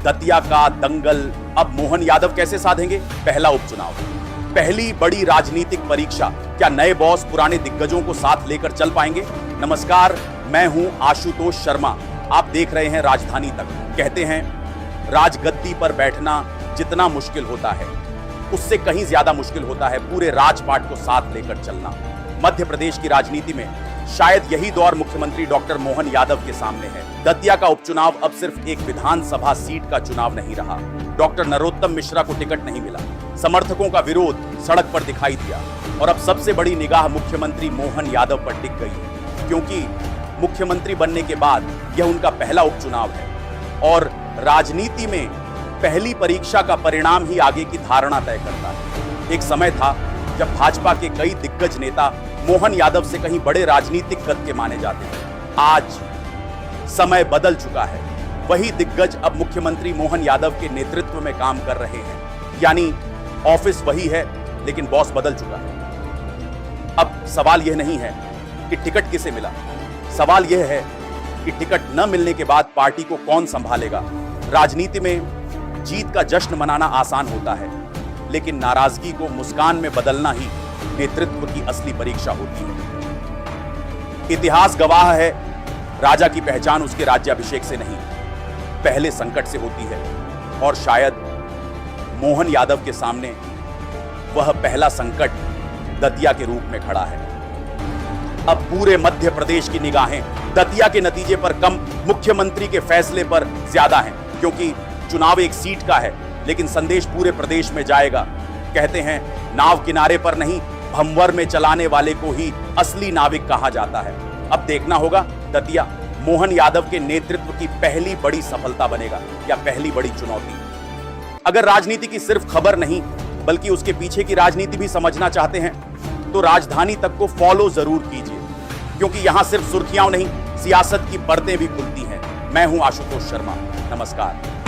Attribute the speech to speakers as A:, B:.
A: दतिया का दंगल अब मोहन यादव कैसे साधेंगे? पहला उपचुनाव, पहली बड़ी राजनीतिक परीक्षा। क्या नए बॉस पुराने दिग्गजों को साथ लेकर चल पाएंगे? नमस्कार, मैं हूं आशुतोष शर्मा। आप देख रहे हैं राजधानी तक। कहते हैं राजगद्दी पर बैठना जितना मुश्किल होता है, उससे कहीं ज्यादा मुश्किल होता है पूरे राजपाट को साथ लेकर चलना। मध्य प्रदेश की राजनीति में शायद यही दौर मुख्यमंत्री डॉक्टर मोहन यादव के सामने है। दतिया का उपचुनाव अब सिर्फ एक विधानसभा सीट का चुनाव नहीं रहा। डॉक्टर नरोत्तम मिश्रा को टिकट नहीं मिला, समर्थकों का विरोध सड़क पर दिखाई दिया और अब सबसे बड़ी निगाह मुख्यमंत्री मोहन यादव पर टिक गई है, क्योंकि मुख्यमंत्री बनने के बाद यह उनका पहला उपचुनाव है और राजनीति में पहली परीक्षा का परिणाम ही आगे की धारणा तय करता है। एक समय था जब भाजपा के कई दिग्गज नेता मोहन यादव से कहीं बड़े राजनीतिक कद के माने जाते थे। आज समय बदल चुका है। वही दिग्गज अब मुख्यमंत्री मोहन यादव के नेतृत्व में काम कर रहे हैं, यानी ऑफिस वही है लेकिन बॉस बदल चुका है। अब सवाल यह नहीं है कि टिकट किसे मिला, सवाल यह है कि टिकट न मिलने के बाद पार्टी को कौन संभालेगा। राजनीति में जीत का जश्न मनाना आसान होता है, लेकिन नाराजगी को मुस्कान में बदलना ही नेतृत्व की असली परीक्षा होती है। इतिहास गवाह है, राजा की पहचान उसके राज्याभिषेक से नहीं, पहले संकट से होती है और शायद मोहन यादव के सामने वह पहला संकट दतिया के रूप में खड़ा है। अब पूरे मध्य प्रदेश की निगाहें दतिया के नतीजे पर कम, मुख्यमंत्री के फैसले पर ज्यादा हैं, क्योंकि चुनाव एक सीट का है लेकिन संदेश पूरे प्रदेश में जाएगा। कहते हैं नाव किनारे पर नहीं, भंवर में चलाने वाले को ही असली नाविक कहा जाता है। अब देखना होगा दतिया मोहन यादव के नेतृत्व की पहली बड़ी सफलता बनेगा या पहली बड़ी चुनौती। अगर राजनीति की सिर्फ खबर नहीं बल्कि उसके पीछे की राजनीति भी समझना चाहते हैं तो राजधानी तक को फॉलो जरूर कीजिए, क्योंकि यहां सिर्फ सुर्खियां नहीं, सियासत की परतें भी खुलती हैं। मैं हूं आशुतोष शर्मा। नमस्कार।